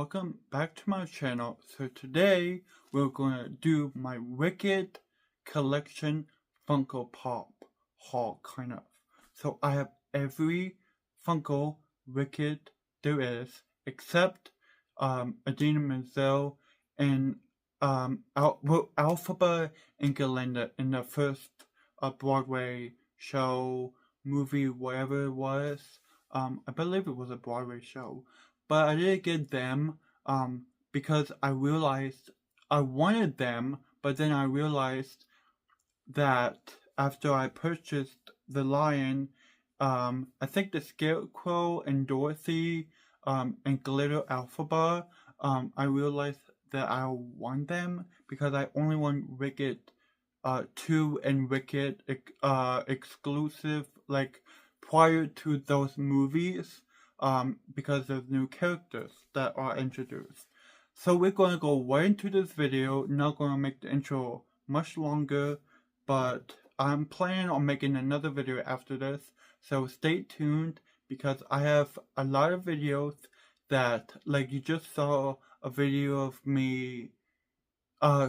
welcome back to my channel. So today we're going to do my Wicked collection Funko Pop haul, kind of. So I have every Funko Wicked there is, except Adina Menzel and Alphaba and Galinda in the first Broadway show, movie, whatever it was. I believe it was a Broadway show. But I didn't get them because I realized I wanted them, but then I realized that after I purchased the lion, I think the Scarecrow and Dorothy and Glitter Alphaba, I realized that I want them because I only want Wicked 2 and Wicked exclusive, like prior to those movies. Because there's new characters that are introduced. So we're going to go right into this video, not going to make the intro much longer, but I'm planning on making another video after this, so stay tuned because I have a lot of videos that, like you just saw a video of me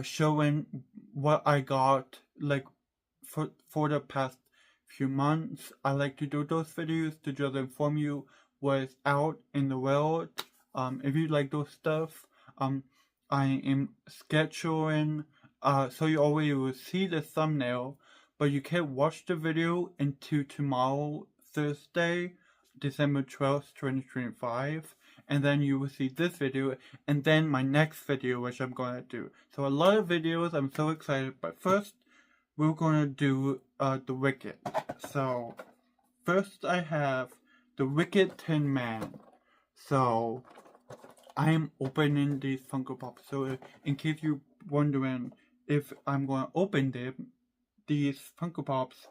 showing what I got like for the past few months. I like to do those videos to just inform you what's out in the world. If you like those stuff, I am scheduling so you already will see the thumbnail, but you can't watch the video until tomorrow, Thursday, December 12th, 2025, and then you will see this video and then my next video, which I'm gonna do. So a lot of videos, I'm so excited, but first we're gonna do the Wicked. So first I have the Wicked Tin Man. So I'm opening these Funko Pops. So in case you're wondering if I'm going to open them, these Funko Pops,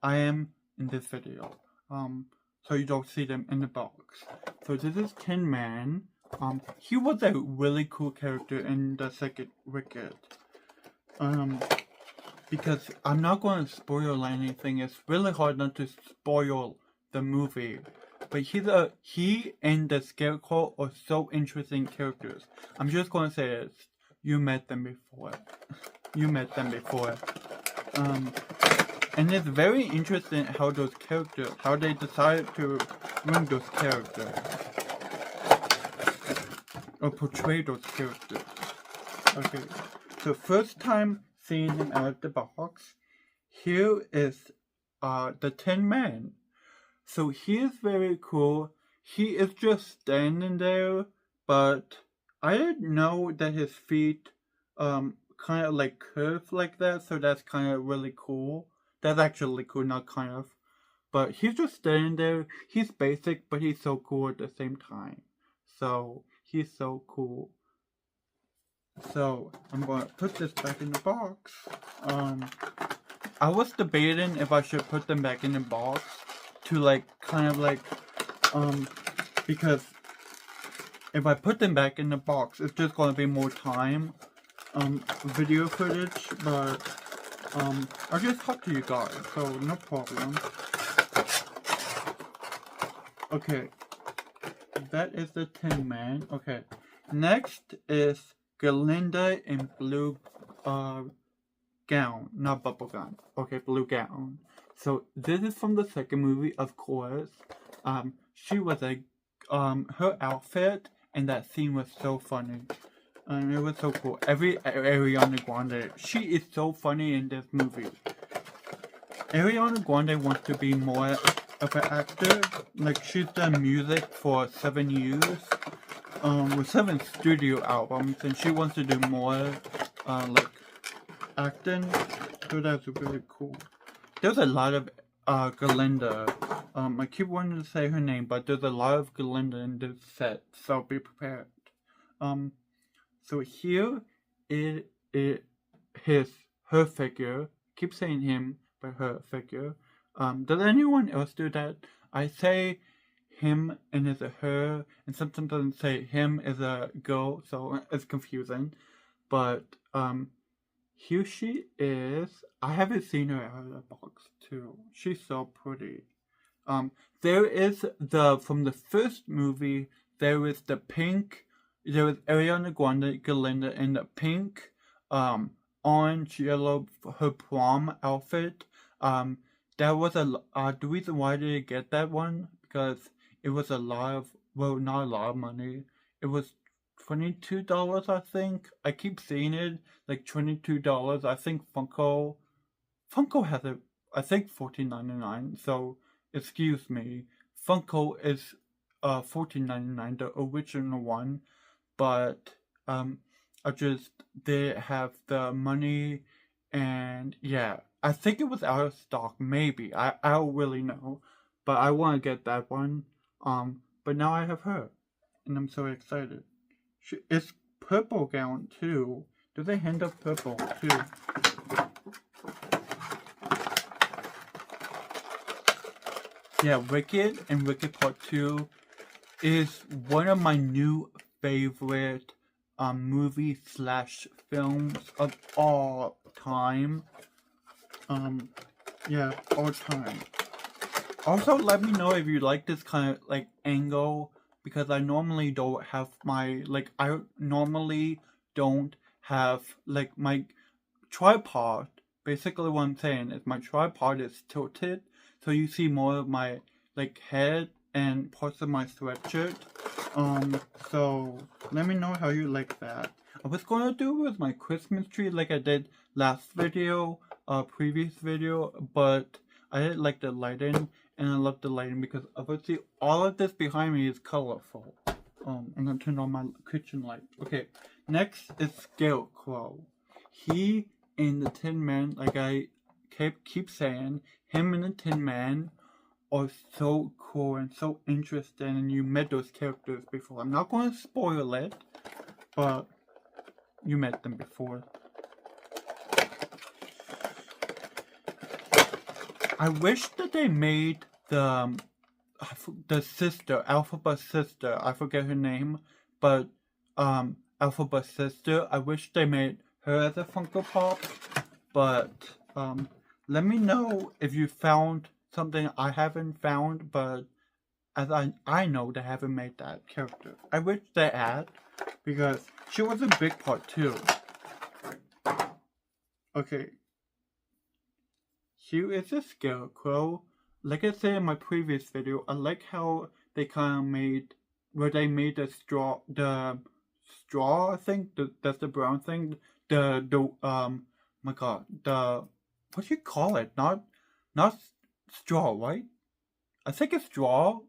I am in this video. So you don't see them in the box. So this is Tin Man. He was a really cool character in the second Wicked. Because I'm not going to spoil anything. It's really hard not to spoil the movie, but he and the Scarecrow are so interesting characters. I'm just going to say this: you met them before. You met them before. And it's very interesting how those characters, how they decided to bring those characters or portray those characters. Okay, so first time seeing him out of the box, here is the Tin Man. So he is very cool. He is just standing there, but I didn't know that his feet kind of like curve like that, so that's kind of really cool. That's actually cool, not kind of. But he's just standing there. He's basic, but he's so cool at the same time. So he's so cool. So I'm going to put this back in the box. I was debating if I should put them back in the box to like kind of like because if I put them back in the box, it's just gonna be more time video footage, but I'll just talk to you guys, so no problem. Okay, that is the Tin Man. Okay, next is Galinda in blue gown, not bubble gum. Okay, blue gown. So this is from the second movie, of course. She was a her outfit and that scene was so funny. It was so cool. Ariana Grande, she is so funny in this movie. Ariana Grande wants to be more of an actor. Like, she's done music for 7 years, with 7 studio albums, and she wants to do more like acting. So that's really cool. There's a lot of Galinda. I keep wanting to say her name, but there's a lot of Galinda in this set, so be prepared. So here is her figure. Keep saying him, but her figure. Does anyone else do that? I say him and it's a her, and sometimes doesn't say him is a girl, so it's confusing. But here she is. I haven't seen her out of the box too. She's so pretty. There is from the first movie, there is the pink there was Ariana Grande, Galinda in the pink, orange, yellow, her prom outfit. Um, that was the reason why I didn't get that one because it was a lot of, well, not a lot of money. It was $22, I think. I keep seeing it like $22. I think Funko has it. I think 14.99. So excuse me. Funko is 14.99, the original one, but I just didn't have the money, and yeah, I think it was out of stock. Maybe I don't really know, but I want to get that one. But now I have her, and I'm so excited. It's purple gown too. Do they hand up purple too? Yeah, Wicked and Wicked Part 2 is one of my new favorite movies slash films of all time. Yeah, all time. Also, let me know if you like this kind of like angle because I normally don't have I normally don't have like my tripod. Basically, what I'm saying is my tripod is tilted, so you see more of my like head and parts of my sweatshirt. So let me know how you like that. I was gonna do it with my Christmas tree like I did last video, previous video, but I didn't like the lighting, and I love the lighting because obviously all of this behind me is colorful. I'm gonna turn on my kitchen light. Okay, next is Scarecrow. He and the Tin Man, like I keep saying, him and the Tin Man are so cool and so interesting, and you met those characters before. I'm not going to spoil it, but you met them before. I wish that they made the sister, Alphabet's sister, I forget her name, but Alphabet's sister, I wish they made her as a Funko Pop, but let me know if you found something I haven't found, but as I know they haven't made that character. I wish they had, because she was a big part too. Okay. Here is a Scarecrow. Like I said in my previous video, I like how they kind of made, where they made the straw, I think, that's the brown thing, my god, what do you call it? Not straw, right? I think it's straw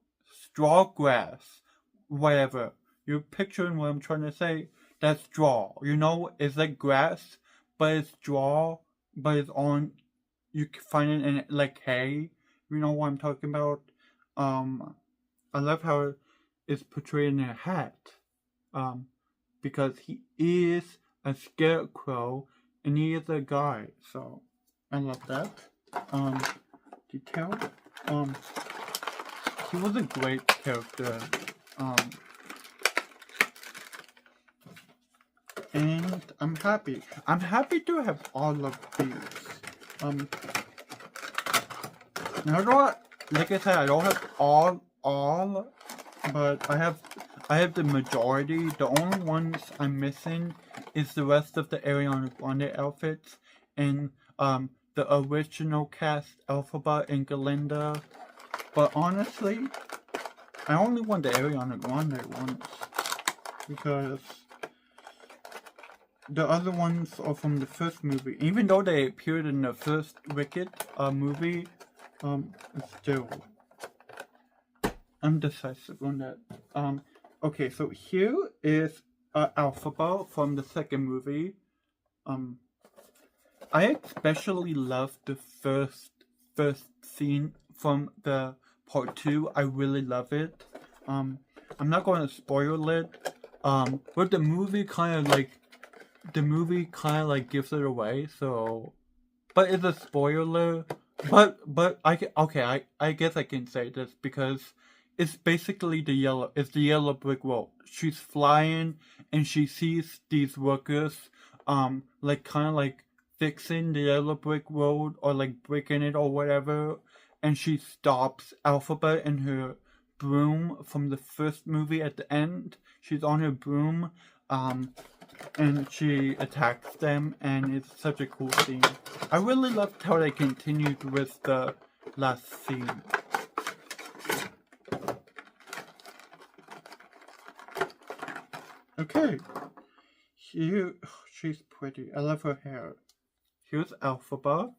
grass, whatever. You're picturing what I'm trying to say? That's straw. You know, it's like grass, but it's straw, but it's on, you can find it in like hay. You know what I'm talking about? I love how it's portrayed in a hat. Because he is a scarecrow and he is a guy. So I love that. Detail. He was a great character. And I'm happy. I'm happy to have all of these. Now I don't, like I said, I don't have all, but I have the majority. The only ones I'm missing is the rest of the Ariana Grande outfits and the original cast Alphabet and Galinda. But honestly, I only want the Ariana Grande ones because the other ones are from the first movie. Even though they appeared in the first Wicked movie, still undecisive on that. Okay, so here is Alphabet from the second movie. I especially love the first scene from the part 2. I really love it. I'm not going to spoil it. But the movie kind of like gives it away. So, but it's a spoiler. But I guess I can say this because it's basically the yellow brick road. She's flying and she sees these workers like kind of like fixing the yellow brick road or like breaking it or whatever, and she stops Alphabet and her broom from the first movie at the end. she's on her broom, and she attacks them, and it's such a cool scene. I really loved how they continued with the last scene. Okay, here, she's pretty. I love her hair. Here's Alphaba.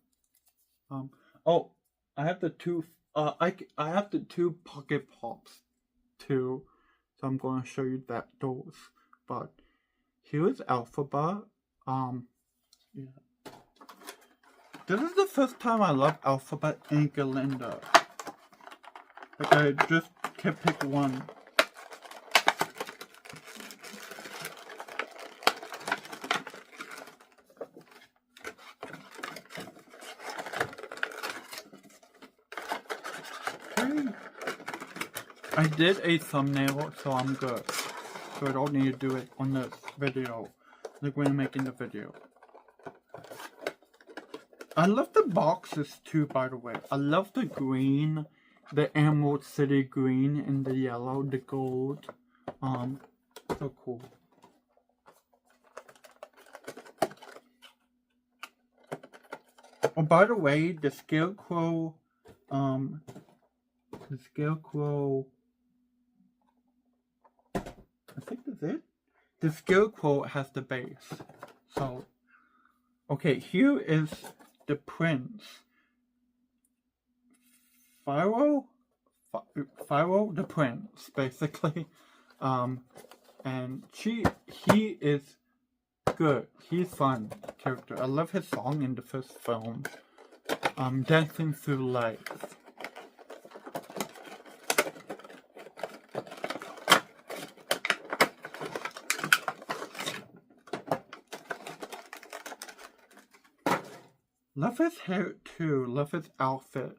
Oh, I have the two. I have the two Pocket Pops, too. So I'm going to show you those. But here's Alphaba. Yeah. This is the first time I love Alphaba and Galinda. Like, I just can't pick one. I did a thumbnail, so I'm good. So I don't need to do it on this video, like when I'm making the video. I love the boxes too, by the way. I love the green, the Emerald City green, and the yellow, the gold. So cool. Oh, by the way, the Scarecrow, I think that's it. The Scarecrow has the base. So, okay, here is the prince. Pharaoh the prince, basically. And he is good. He's fun character. I love his song in the first film. Dancing Through Life. Love his hair too. Love his outfit.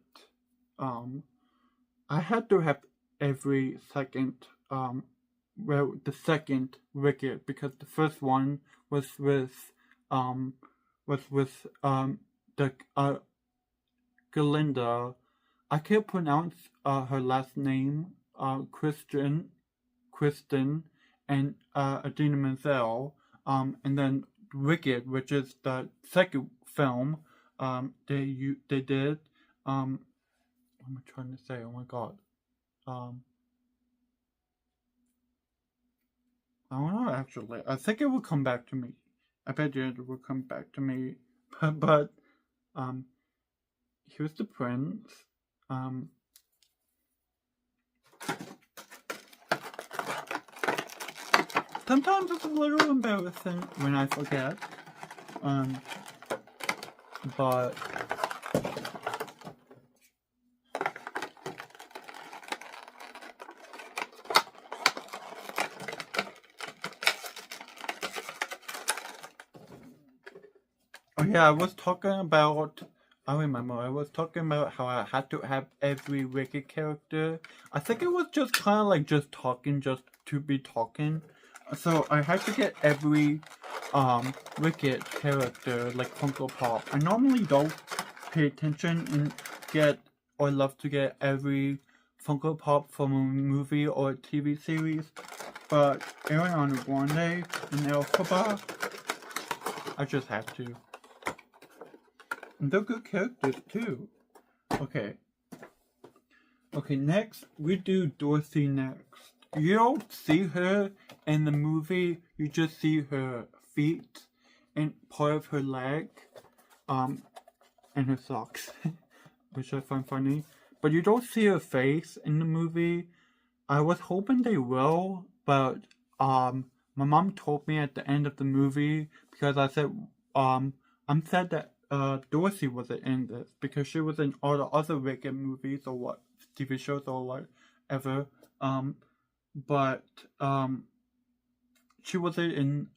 I had to have every second, the second Wicked, because the first one was with the Galinda. I can't pronounce her last name. Kristen, and Adina Menzel. And then Wicked, which is the second film. They did. What am I trying to say? Oh my god. I don't know, actually. I think it will come back to me. I bet you it will come back to me. But here's the prince. Sometimes it's a little embarrassing when I forget. But oh yeah, I was talking about how I had to have every Wicked character. I think it was just kind of like just talking just to be talking. So I had to get every Wicked character, like Funko Pop. I normally don't pay attention and love to get every Funko Pop from a movie or a TV series, but Ariana Grande and Elphaba, I just have to. And they're good characters too. Okay, next we do Dorothy next. You don't see her in the movie, you just see her feet and part of her leg, and her socks, which I find funny. But you don't see her face in the movie. I was hoping they will, but my mom told me at the end of the movie, because I said, I'm sad that Dorothy wasn't in this, because she was in all the other Wicked movies or what TV shows or whatever. But she wasn't in.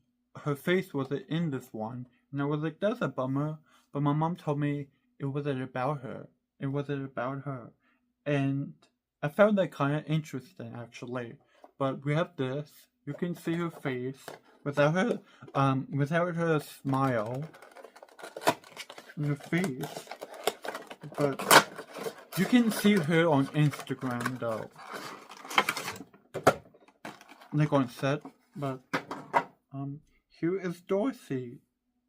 Her face wasn't in this one, and I was like, "That's a bummer." But my mom told me it wasn't about her. It wasn't about her, and I found that kind of interesting actually. But we have this. You can see her face without her smile in her face. But you can see her on Instagram though. like on set, but here is Dorothy.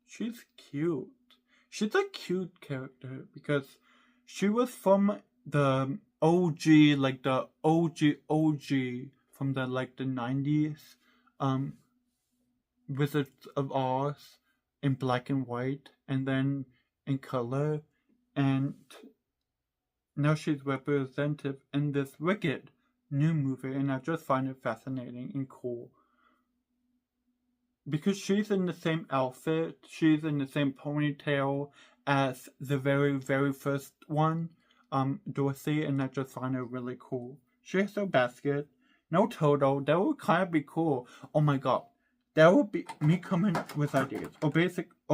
She's cute. She's a cute character because she was from the OG, like the OG from the like the 90s, Wizards of Oz in black and white, and then in color, and now she's represented in this Wicked new movie, and I just find it fascinating and cool. Because she's in the same outfit, she's in the same ponytail as the very, very first one, Dorothy, and I just find her really cool. She has her basket, no Toto, that would kind of be cool. Oh my god, that would be me coming up with ideas.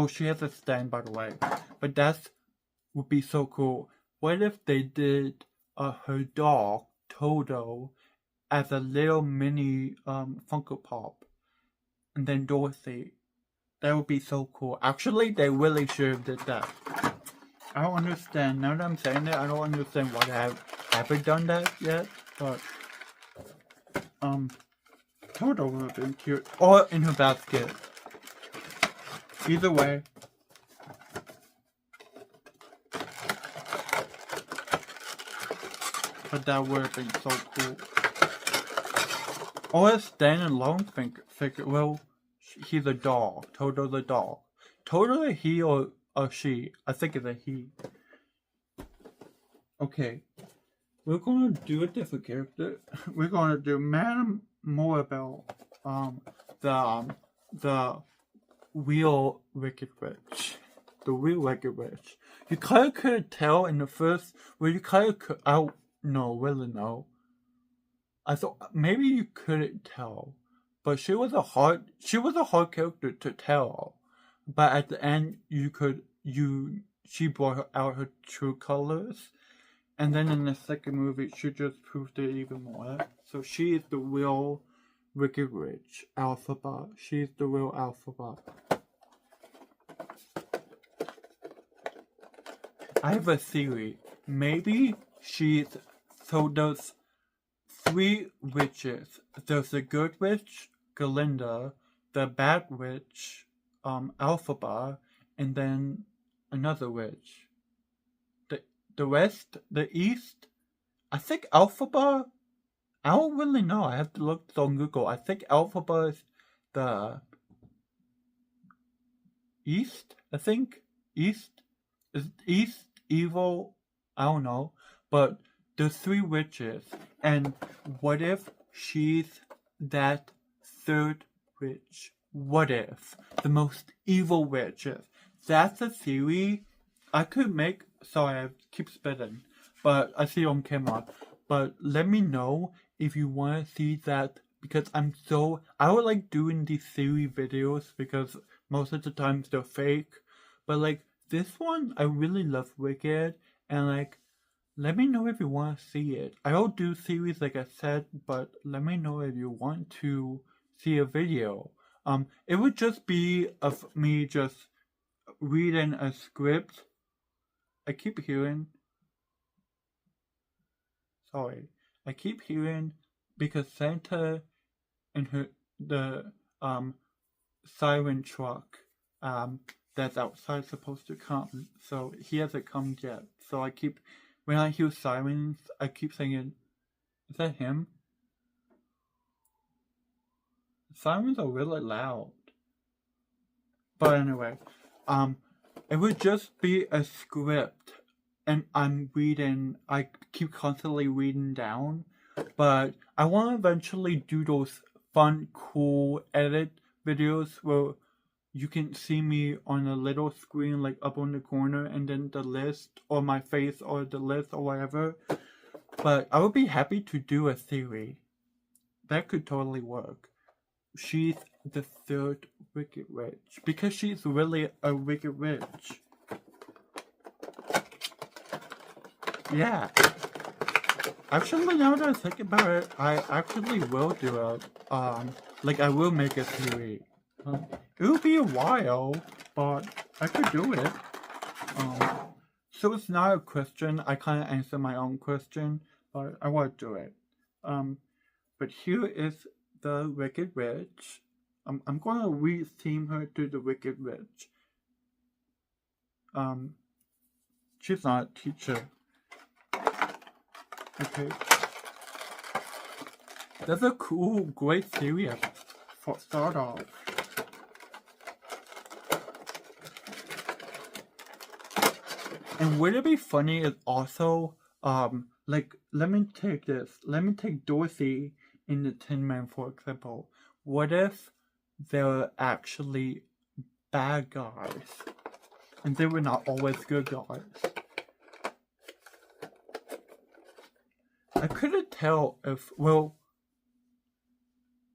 She has a stand, by the way, but that would be so cool. What if they did her dog, Toto, as a little mini Funko Pop? And then Dorothy. That would be so cool. Actually, they really should have did that. I don't understand. Now that I'm saying it, I don't understand why they haven't done that yet. But, Toto would have been cute. Or in her basket. Either way. But that would have been so cool. Or a stand-alone figure. Well, he's a dog. Toto the dog. Toto a he or a she? I think it's a he. Okay. We're gonna do a different character. We're gonna do Madame Morabelle. The real Wicked Witch. The real Wicked Witch. You kinda couldn't tell in the first. Well, you kinda could. I don't know, really know. I thought maybe you couldn't tell, but she was a hard character to tell. But at the end, she brought out her true colors, and then in the second movie, she just proved it even more. So she is the real Wicked Witch, Alphaba. She's the real Alphaba. I have a theory. Maybe those 3 witches. There's the good witch, Galinda, the bad witch, Alphaba, and then another witch. The rest, the East, I think Alphaba, I don't really know. I have to look on Google. I think Alphaba is the East. I think East is East evil. I don't know, but there's 3 witches, and what if she's that 3rd witch? What if the most evil witch is? That's a theory I could make. Sorry, I keep spitting, but I see on camera. But let me know if you want to see that, because I would like doing these theory videos because most of the times they're fake. But like this one, I really love Wicked, and like, let me know if you want to see it. I don't do series like I said, but let me know if you want to see a video. It would just be of me just reading a script. I keep hearing because Santa and the siren truck that's outside supposed to come. So he hasn't come yet. So when I hear sirens, I keep thinking, is that him? Sirens are really loud. But anyway, it would just be a script, and I keep constantly reading down, but I want to eventually do those fun, cool edit videos where you can see me on a little screen, like up on the corner, and then the list, or my face, or the list, or whatever. But I would be happy to do a theory. That could totally work. She's the 3rd Wicked Witch, because she's really a Wicked Witch. Yeah. Actually, now that I think about it, I actually will do I will make a theory. It will be a while, but I could do it. So it's not a question. I kind of answer my own question, but I want to do it. But here is the Wicked Witch. I'm gonna re-theme her to the Wicked Witch. She's not a teacher. Okay. That's a cool, great series for start off. And would it be funny if also, like, let me take this. Let me take Dorothy in the Tin Man, for example. What if they're actually bad guys? And they were not always good guys. I couldn't tell if, well,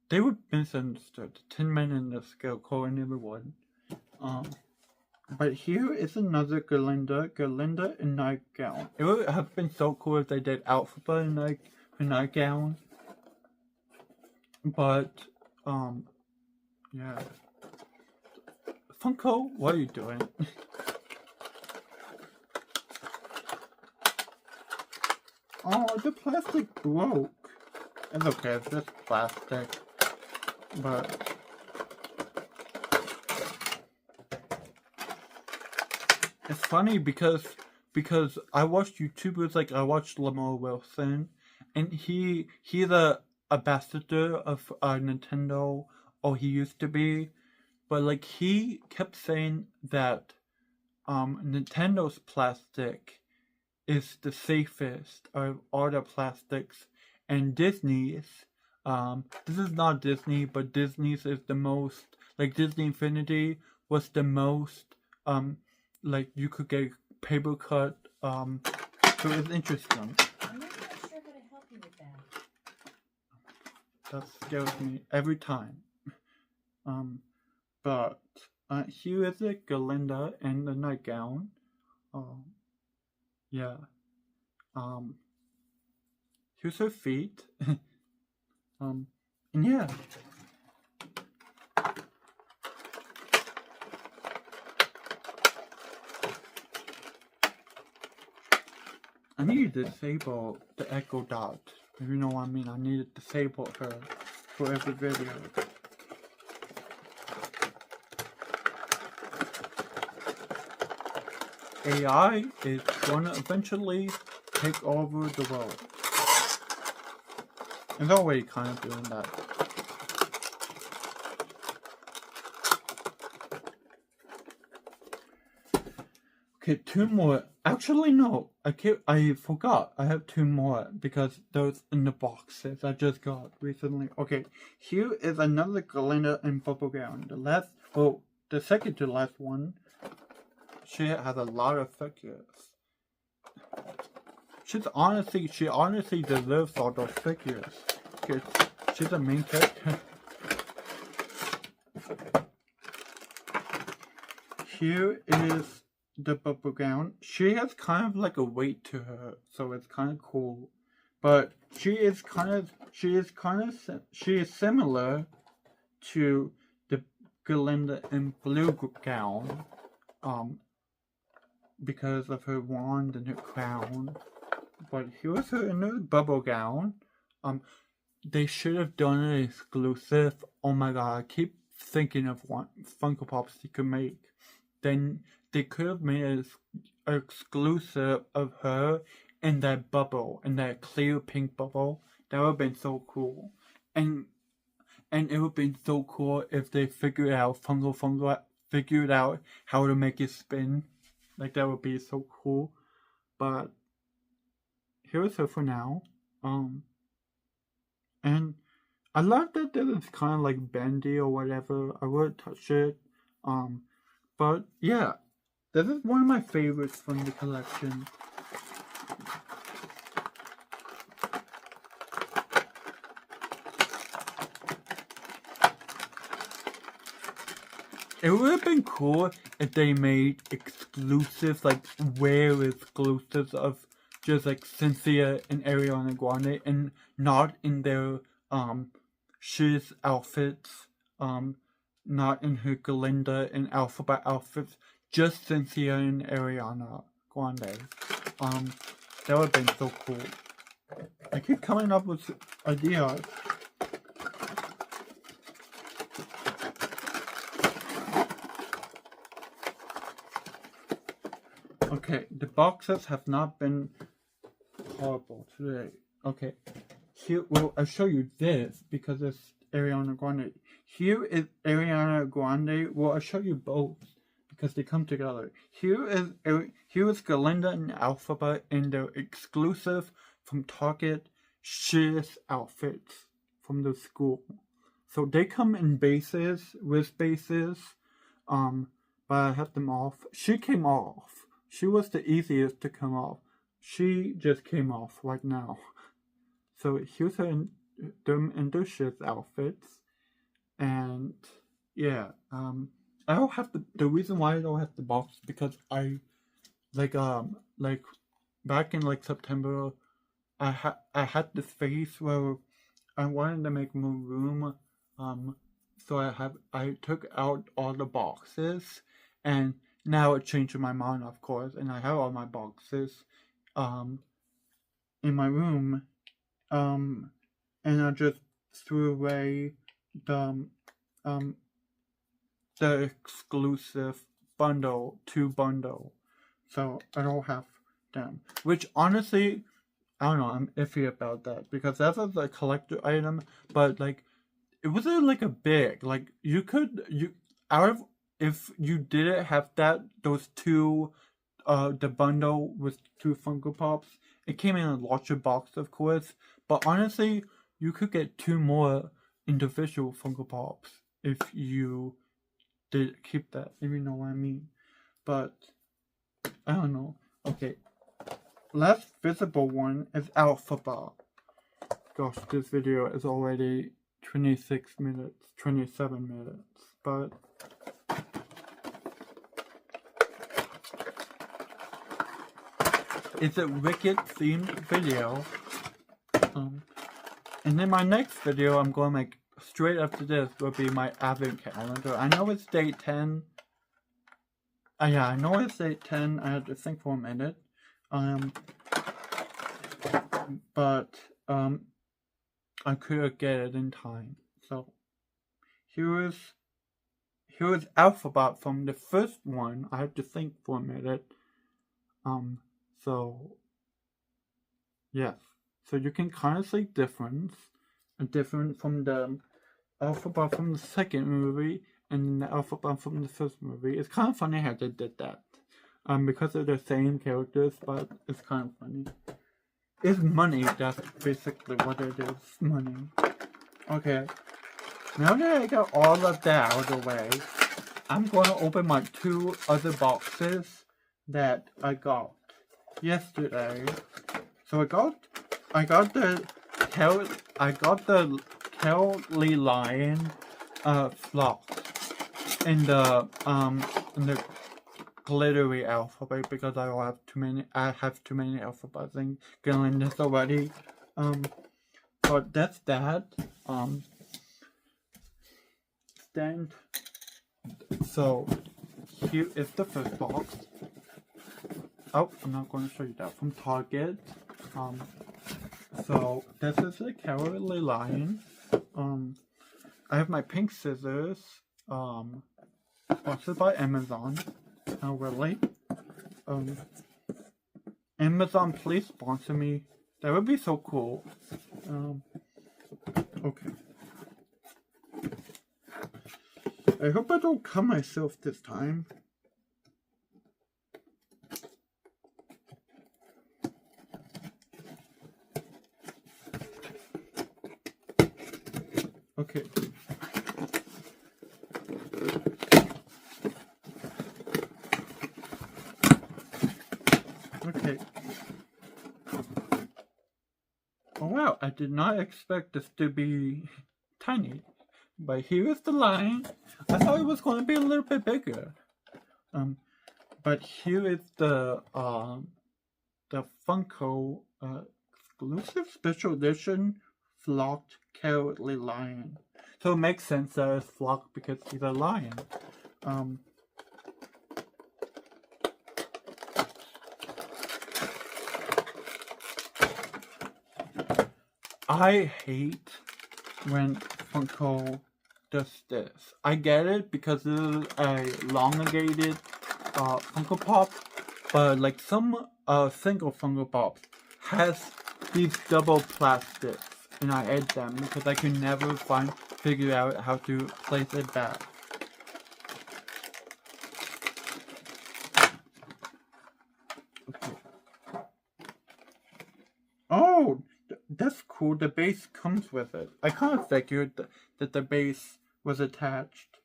they were misunderstood. The Tin Man and the Scarecrow and everyone. But here is another Galinda in nightgown. It would have been so cool if they did Alphaba in nightgown. But, yeah. Funko, what are you doing? Oh, the plastic broke. It's okay, it's just plastic. But it's funny because I watched YouTubers, like I watched Lamar Wilson, and he's a ambassador of Nintendo, or he used to be, but like he kept saying that Nintendo's plastic is the safest of all the plastics, and Disney's, this is not Disney, but Disney's is the most, like Disney Infinity was the most, like you could get paper cut, so it's interesting. I'm not sure how to help you with that. That scares me every time. But here is a Galinda in the nightgown. Yeah. Here's her feet. And yeah. I need to disable the Echo Dot. If you know what I mean, I need to disable her for every video. AI is gonna eventually take over the world. It's already kind of doing that. Okay, two more. Actually, no. I forgot. I have two more because those in the boxes I just got recently. Okay, here is another Galinda in bubblegum. The second to last one. She has a lot of figures. She honestly deserves all those figures. She's a main character. Here is the bubble gown. She has kind of like a weight to her, so it's kind of cool. But she is similar to the Galinda in blue gown. Because of her wand and her crown. But here's her in her bubble gown. They should have done an exclusive. Oh my god, I keep thinking of one Funko Pops they could make. Then they could have made an exclusive of her in that bubble, in that clear pink bubble. That would have been so cool. And it would have been so cool if they figured out figured out how to make it spin. Like, that would be so cool. But here's her for now. And I love that it's kind of like bendy or whatever. I would touch it. But yeah, this is one of my favorites from the collection. It would have been cool if they made exclusives, like rare exclusives of just like Cynthia and Ariana Grande, and not in their Shiz outfits, not in her Galinda and Alphaba outfits, just Cynthia and Ariana Grande. That would have been so cool. I keep coming up with ideas. Okay, the boxes have not been horrible today. Okay, here, well, I'll show you this because it's Ariana Grande. Here is Ariana Grande. Well, I'll show you both because they come together. Here is Galinda and Alphabet in their exclusive from Target Shears outfits from the school. So they come in bases, wrist bases, but I had them off. She came off. She was the easiest to come off. She just came off right now. So here's her in their shirt outfits, and yeah, I don't have the reason why I don't have the box because I like back in like September, I had this phase where I wanted to make more room, so I took out all the boxes, and now it changed my mind, of course, and I have all my boxes, in my room, and I just threw away the um the exclusive two bundle, so I don't have them. Which honestly, I don't know, I'm iffy about that because that was a collector item, but like it wasn't like a big like you out of if you didn't have those two the bundle with two Funko Pops, it came in a larger box, of course, but honestly, you could get two more individual Funko Pops if you did keep that, if you know what I mean. But I don't know. Okay, last visible one is Alphabet. Gosh, this video is already 26 minutes, 27 minutes, but it's a Wicked themed video. And then my next video I'm going to make straight after this will be my advent calendar. I know it's day 10. Yeah, I know it's day 10. I had to think for a minute. But I couldn't get it in time. So here is Alphabet from the first one. I had to think for a minute. So yes. So you can kind of see different from the Alphabet from the second movie and the Alphabet from the first movie. It's kind of funny how they did that. Because they're the same characters, but it's kind of funny. It's money, that's basically what it is. Money. Okay. Now that I got all of that out of the way, I'm going to open my two other boxes that I got yesterday. So I got the Kelly Lion flock in the glittery alphabet because I have too many alphabets and getting this already. But that's that. Stand. So here is the first box. Oh, I'm not going to show you that, from Target. So this is the Cowardly Lion. I have my pink scissors. Sponsored by Amazon. Oh really? Amazon, please sponsor me. That would be so cool. Okay. I hope I don't cut myself this time. Okay. Okay. Oh wow, I did not expect this to be tiny. But here is the line. I thought it was going to be a little bit bigger. But here is the Funko exclusive special edition flocked Cowardly Lion. So it makes sense that it's flocked because he's a lion. I hate when Funko does this. I get it because this is a elongated Funko Pop, but like some single Funko Pops has these double plastics, and I add them because I can never figure out how to place it back. Okay. Oh, that's cool. The base comes with it. I kind of figured that the base was attached.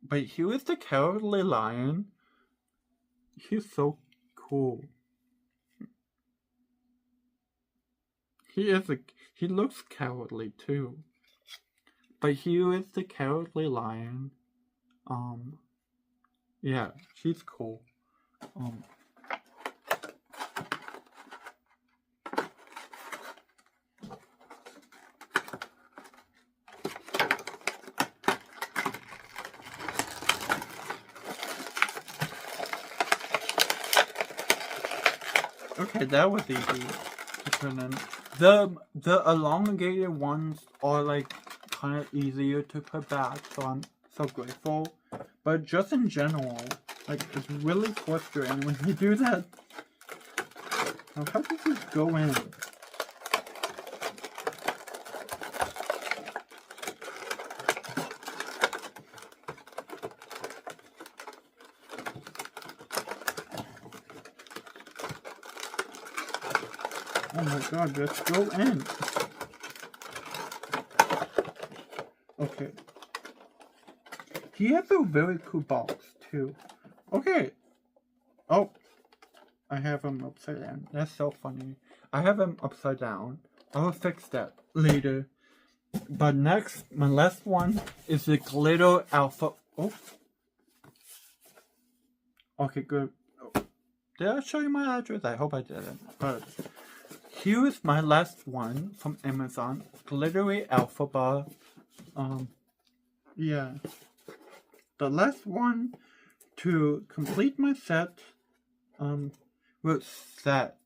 But here is the Cowardly Lion. He's so cool. He looks cowardly too. But here is the Cowardly Lion. Yeah, she's cool. Okay, that was easy to turn in. The elongated ones are like kind of easier to put back, so I'm so grateful. But just in general, like it's really frustrating when you do that. Now, how does this go in? Oh my god, let's go in. Okay. He has a very cool box too. Okay. Oh. I have him upside down. That's so funny. I have him upside down. I will fix that later. But next, my last one is the glitter alpha. Oh. Okay, good. Did I show you my address? I hope I didn't. But here is my last one from Amazon. Glittery alpha bar. Yeah. The last one to complete my set. Was set.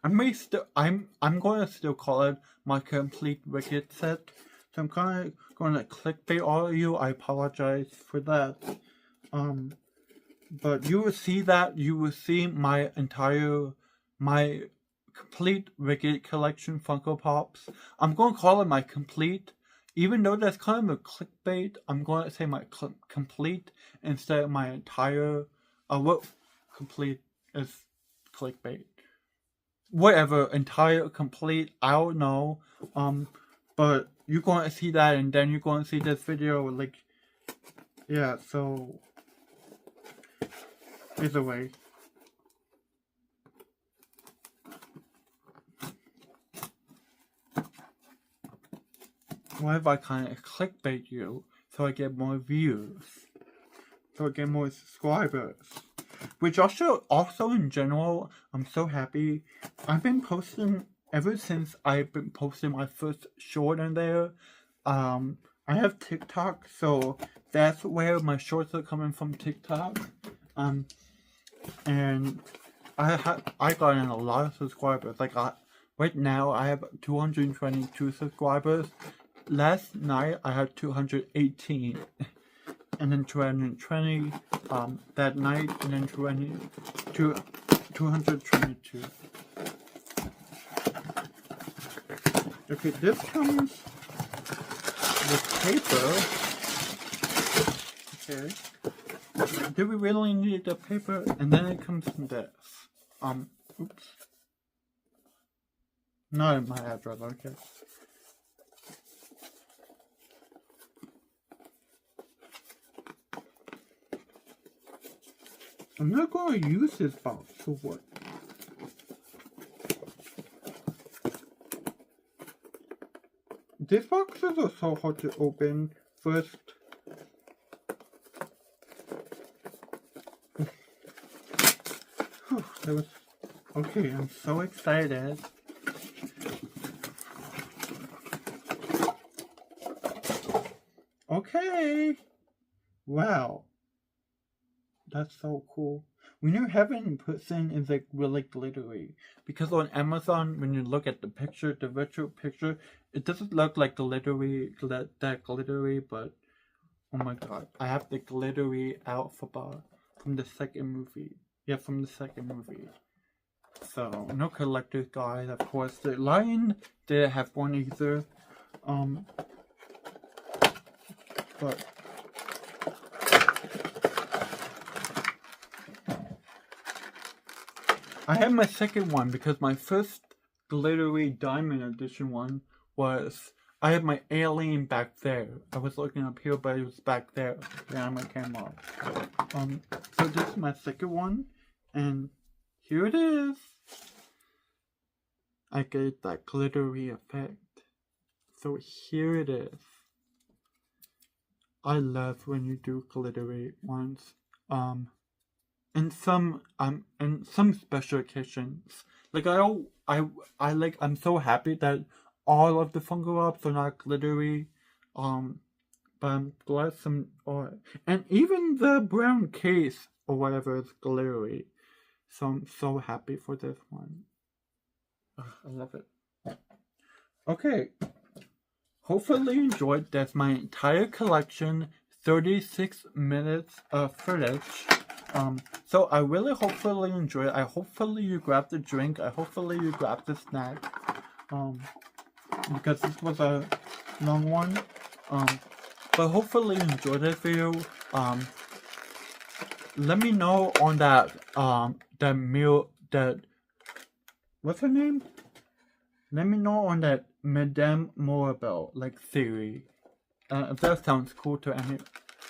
I'm going to still call it my complete Wicked set. So I'm kind of going to clickbait all of you. I apologize for that. But you will see that. You will see my complete Wicked collection Funko Pops. I'm going to call it my complete. Even though that's kind of a clickbait, I'm going to say my complete instead of my entire. Complete is clickbait. Whatever, entire, complete, I don't know. But you're going to see that, and then you're going to see this video, like, yeah, so, either way. What if I kind of clickbait you, so I get more views? So I get more subscribers? Which also in general, I'm so happy. I've been posting ever since I've been posting my first short in there. I have TikTok, so that's where my shorts are coming from, TikTok. And I got in a lot of subscribers. Like right now I have 222 subscribers. Last night I had 218. And then 220 that night, and then 222. Okay, this comes with paper. Okay. Do we really need the paper? And then it comes from this. Oops. Not in my address, okay. I'm not going to use this box for what? This box is so hard to open. First, okay, I'm so excited. Okay. Wow. That's so cool. When you have it in person, it's like really glittery. Because on Amazon, when you look at the picture, the virtual picture, it doesn't look like that glittery, but oh my god, I have the glittery alpha bar from the second movie. Yeah, from the second movie. So, no collector's guide, of course. The Lion didn't have one either. But I have my second one because my first glittery diamond edition one was, I have my alien back there. I was looking up here, but it was back there behind my camera. So this is my second one, and here it is. I get that glittery effect. So here it is. I love when you do glittery ones. In some special occasions. Like I'm so happy that all of the Funko Pops are not glittery. But I'm glad some are, and even the brown case or whatever is glittery. So I'm so happy for this one. I love it. Okay. Hopefully you enjoyed. That's my entire collection. 36 minutes of footage. So I really hopefully enjoy it. Hopefully you grabbed a drink. Hopefully you grabbed a snack. Because this was a long one. But hopefully you enjoyed this video. Let me know on that what's her name? Let me know on that Madame Morabelle, like theory. If that sounds cool to any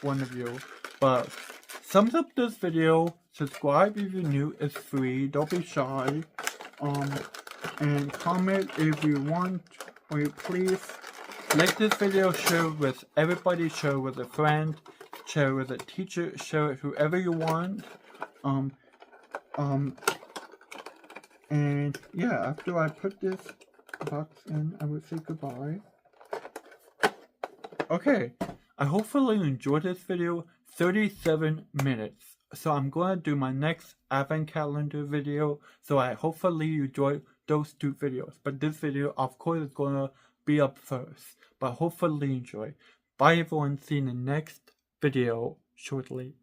one of you. But thumbs up this video, subscribe if you're new, it's free, don't be shy. And comment if you want, or you please. Like this video, share with everybody, share with a friend, share with a teacher, share it whoever you want. And yeah, after I put this box in, I would say goodbye. Okay, I hopefully enjoyed this video. 37 minutes. So I'm going to do my next advent calendar video. So I hopefully you enjoy those two videos. But this video, of course, is going to be up first. But hopefully enjoy. Bye everyone. See you in the next video shortly.